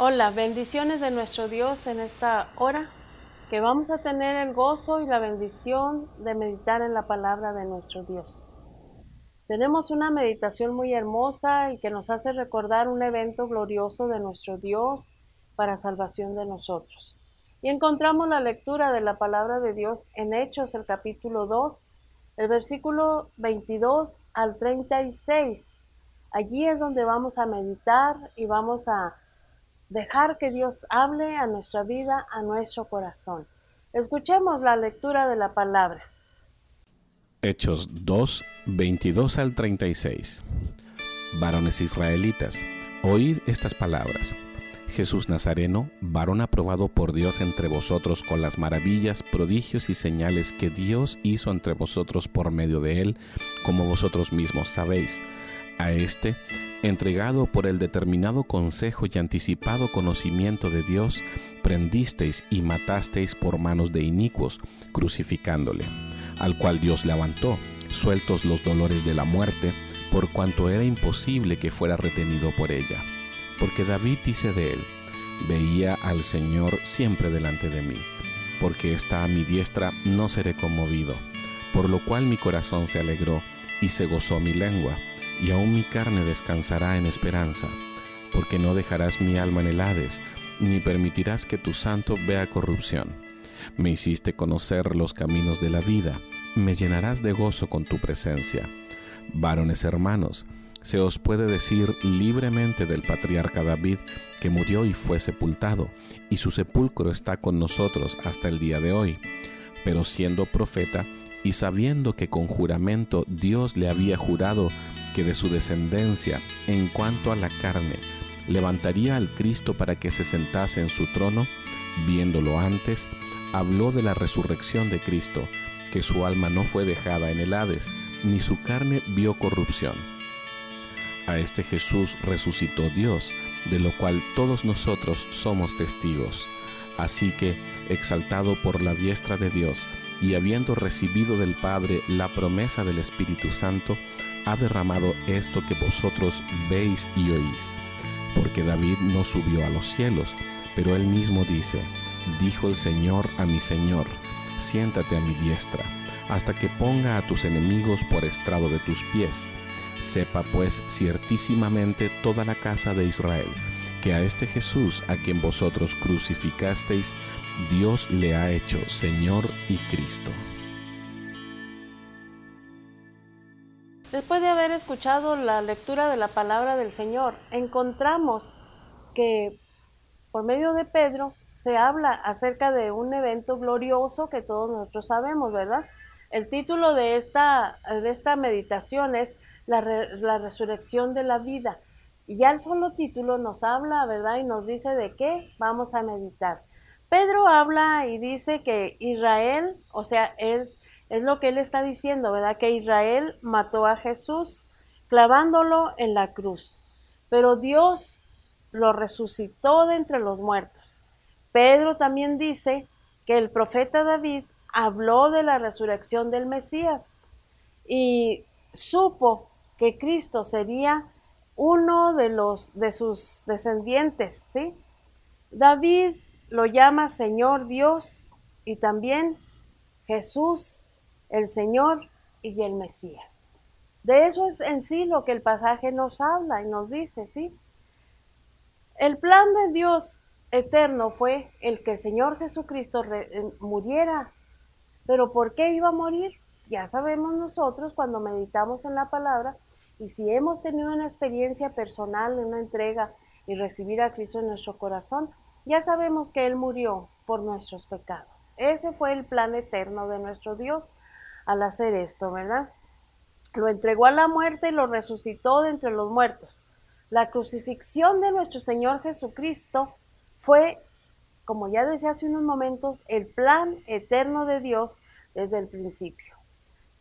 Hola, bendiciones de nuestro Dios en esta hora, que vamos a tener el gozo y la bendición de meditar en la palabra de nuestro Dios. Tenemos una meditación muy hermosa y que nos hace recordar un evento glorioso de nuestro Dios para salvación de nosotros. Y encontramos la lectura de la palabra de Dios en Hechos, el capítulo 2, el versículo 22 al 36. Allí es donde vamos a meditar y vamos a dejar que Dios hable a nuestra vida, a nuestro corazón. Escuchemos la lectura de la palabra. Hechos 2, 22 al 36. Varones israelitas, oíd estas palabras. Jesús Nazareno, varón aprobado por Dios entre vosotros con las maravillas, prodigios y señales que Dios hizo entre vosotros por medio de él, como vosotros mismos sabéis. A este, entregado por el determinado consejo y anticipado conocimiento de Dios, prendisteis y matasteis por manos de inicuos, crucificándole, al cual Dios levantó, sueltos los dolores de la muerte, por cuanto era imposible que fuera retenido por ella. Porque David dice de él: veía al Señor siempre delante de mí, porque está a mi diestra, no seré conmovido. Por lo cual mi corazón se alegró y se gozó mi lengua, y aún mi carne descansará en esperanza, porque no dejarás mi alma en el Hades, ni permitirás que tu santo vea corrupción. Me hiciste conocer los caminos de la vida, me llenarás de gozo con tu presencia. Varones hermanos, se os puede decir libremente del patriarca David, que murió y fue sepultado, y su sepulcro está con nosotros hasta el día de hoy. Pero siendo profeta, y sabiendo que con juramento Dios le había jurado que de su descendencia, en cuanto a la carne, levantaría al Cristo para que se sentase en su trono, viéndolo antes, habló de la resurrección de Cristo, que su alma no fue dejada en el Hades, ni su carne vio corrupción. A este Jesús resucitó Dios, de lo cual todos nosotros somos testigos. Así que, exaltado por la diestra de Dios, y habiendo recibido del Padre la promesa del Espíritu Santo, ha derramado esto que vosotros veis y oís. Porque David no subió a los cielos, pero él mismo dice: dijo el Señor a mi Señor, siéntate a mi diestra, hasta que ponga a tus enemigos por estrado de tus pies. Sepa pues ciertísimamente toda la casa de Israel, que a este Jesús a quien vosotros crucificasteis, Dios le ha hecho Señor y Cristo. Después de haber escuchado la lectura de la palabra del Señor, encontramos que por medio de Pedro se habla acerca de un evento glorioso que todos nosotros sabemos, ¿verdad? El título de esta meditación es la resurrección de la vida. Y ya el solo título nos habla, ¿verdad? Y nos dice de qué vamos a meditar. Pedro habla y dice que Israel, o sea, es lo que él está diciendo, ¿verdad? Que Israel mató a Jesús clavándolo en la cruz. Pero Dios lo resucitó de entre los muertos. Pedro también dice que el profeta David habló de la resurrección del Mesías y supo que Cristo sería uno de sus descendientes, ¿sí? David lo llama Señor Dios y también Jesús, el Señor y el Mesías. De eso es en sí lo que el pasaje nos habla y nos dice, ¿sí? El plan de Dios eterno fue el que el Señor Jesucristo muriera. ¿Pero por qué iba a morir? Ya sabemos nosotros cuando meditamos en la palabra y si hemos tenido una experiencia personal, una entrega y recibir a Cristo en nuestro corazón, ya sabemos que Él murió por nuestros pecados. Ese fue el plan eterno de nuestro Dios al hacer esto, ¿verdad? Lo entregó a la muerte y lo resucitó de entre los muertos. La crucifixión de nuestro Señor Jesucristo fue, como ya decía hace unos momentos, el plan eterno de Dios desde el principio.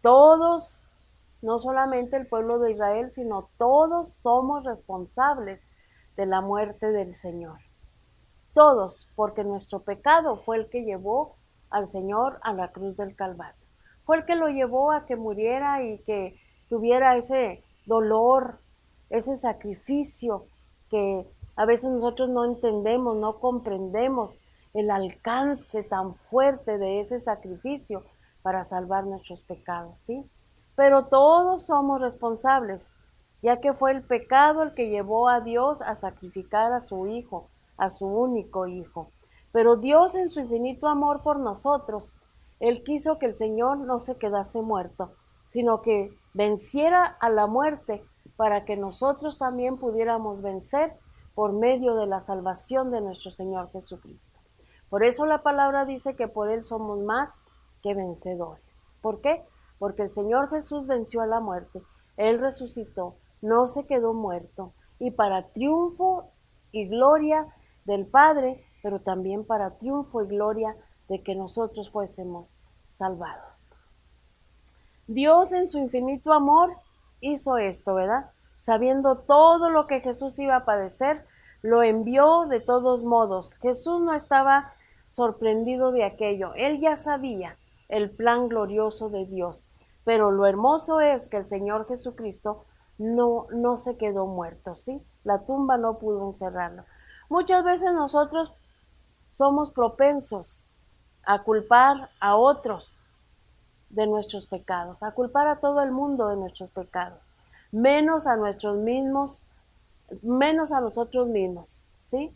Todos, no solamente el pueblo de Israel, sino todos somos responsables de la muerte del Señor. Todos, porque nuestro pecado fue el que llevó al Señor a la cruz del Calvario. Fue el que lo llevó a que muriera y que tuviera ese dolor, ese sacrificio que A veces nosotros no entendemos, no comprendemos el alcance tan fuerte de ese sacrificio para salvar nuestros pecados, ¿sí? Pero todos somos responsables, ya que fue el pecado el que llevó a Dios a sacrificar a su Hijo, a su único Hijo. Pero Dios en su infinito amor por nosotros, Él quiso que el Señor no se quedase muerto, sino que venciera a la muerte para que nosotros también pudiéramos vencer por medio de la salvación de nuestro Señor Jesucristo. Por eso la palabra dice que por Él somos más que vencedores. ¿Por qué? Porque el Señor Jesús venció a la muerte, Él resucitó, no se quedó muerto, y para triunfo y gloria del Padre, pero también para triunfo y gloria de que nosotros fuésemos salvados. Dios en su infinito amor hizo esto, ¿verdad? Sabiendo todo lo que Jesús iba a padecer, lo envió de todos modos. Jesús no estaba sorprendido de aquello, él ya sabía el plan glorioso de Dios. Pero lo hermoso es que el Señor Jesucristo no se quedó muerto, ¿sí? La tumba no pudo encerrarlo. Muchas veces nosotros somos propensos a culpar a otros de nuestros pecados, a culpar a todo el mundo de nuestros pecados, menos a nuestros mismos, menos a nosotros mismos, ¿sí?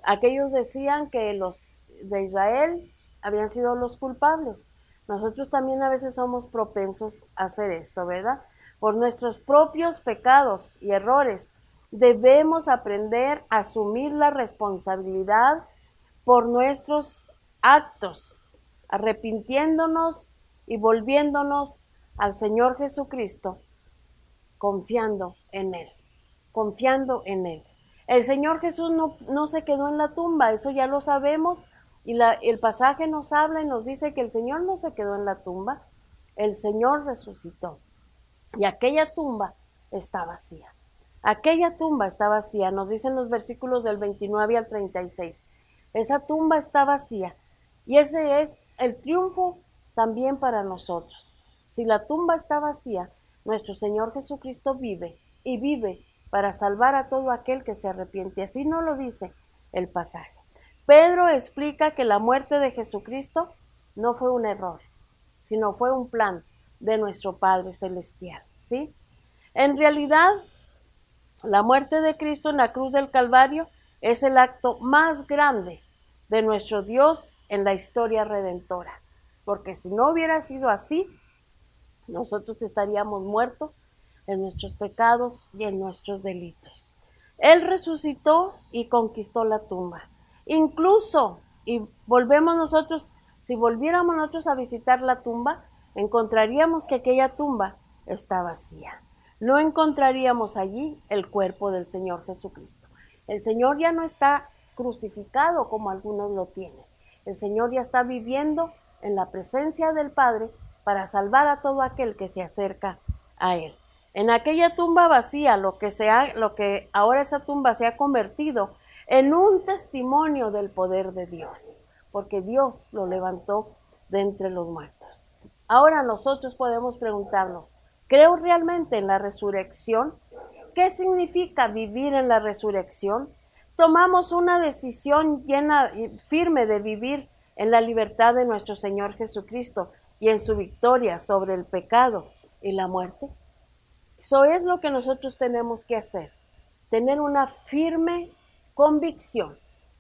Aquellos decían que los de Israel habían sido los culpables. Nosotros también a veces somos propensos a hacer esto, ¿verdad? Por nuestros propios pecados y errores debemos aprender a asumir la responsabilidad por nuestros actos, arrepintiéndonos y volviéndonos al Señor Jesucristo, confiando en Él, confiando en Él. El Señor Jesús no se quedó en la tumba, eso ya lo sabemos, y el pasaje nos habla y nos dice que el Señor no se quedó en la tumba, el Señor resucitó, y aquella tumba está vacía. Aquella tumba está vacía, nos dicen los versículos del 29 al 36. Esa tumba está vacía, y ese es el triunfo también para nosotros. Si la tumba está vacía, nuestro Señor Jesucristo vive, y vive para salvar a todo aquel que se arrepiente. Así nos lo dice el pasaje. Pedro explica que la muerte de Jesucristo no fue un error, sino fue un plan de nuestro Padre Celestial, ¿sí? En realidad, la muerte de Cristo en la cruz del Calvario es el acto más grande de nuestro Dios en la historia redentora, porque si no hubiera sido así, nosotros estaríamos muertos en nuestros pecados y en nuestros delitos. Él resucitó y conquistó la tumba. Incluso, y volvemos nosotros, si volviéramos nosotros a visitar la tumba, encontraríamos que aquella tumba está vacía. No encontraríamos allí el cuerpo del Señor Jesucristo. El Señor ya no está crucificado como algunos lo tienen. El Señor ya está viviendo en la presencia del Padre para salvar a todo aquel que se acerca a Él. En aquella tumba vacía, lo que ahora esa tumba se ha convertido en un testimonio del poder de Dios, porque Dios lo levantó de entre los muertos. Ahora nosotros podemos preguntarnos, ¿creo realmente en la resurrección? ¿Qué significa vivir en la resurrección? Tomamos una decisión llena y firme de vivir en la libertad de nuestro Señor Jesucristo y en su victoria sobre el pecado y la muerte. Eso es lo que nosotros tenemos que hacer, tener una firme convicción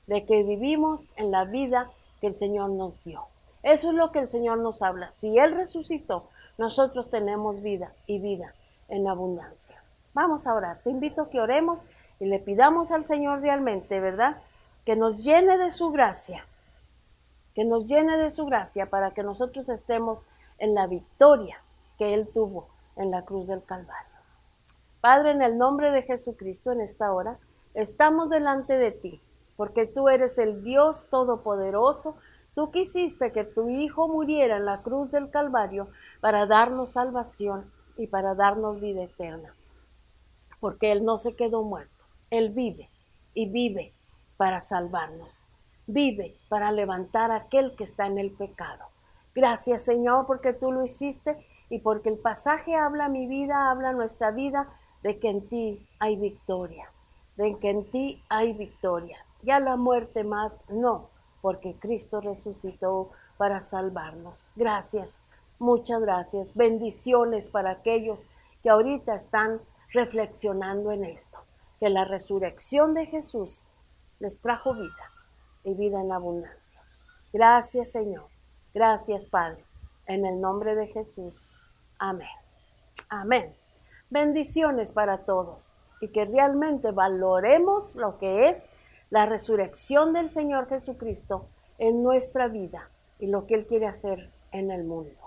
de que vivimos en la vida que el Señor nos dio. Eso es lo que el Señor nos habla. Si Él resucitó, nosotros tenemos vida y vida en abundancia. Vamos a orar. Te invito a que oremos y le pidamos al Señor realmente, ¿verdad? Que nos llene de su gracia, que nos llene de su gracia para que nosotros estemos en la victoria que Él tuvo en la cruz del Calvario. Padre, en el nombre de Jesucristo, en esta hora, estamos delante de ti, porque tú eres el Dios Todopoderoso. Tú quisiste que tu Hijo muriera en la cruz del Calvario para darnos salvación y para darnos vida eterna, porque Él no se quedó muerto, Él vive y vive para salvarnos, vive para levantar a aquel que está en el pecado. Gracias, Señor, porque tú lo hiciste y porque el pasaje habla mi vida, habla nuestra vida, de que en ti hay victoria. de que en ti hay victoria. Ya la muerte más no, porque Cristo resucitó para salvarnos. Gracias, muchas gracias. Bendiciones para aquellos que ahorita están reflexionando en esto, que la resurrección de Jesús les trajo vida y vida en abundancia. Gracias, Señor. Gracias, Padre. En el nombre de Jesús. Amén. Amén. Bendiciones para todos y que realmente valoremos lo que es la resurrección del Señor Jesucristo en nuestra vida y lo que Él quiere hacer en el mundo.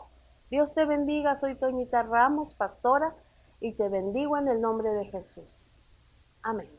Dios te bendiga, soy Toñita Ramos, pastora, y te bendigo en el nombre de Jesús. Amén.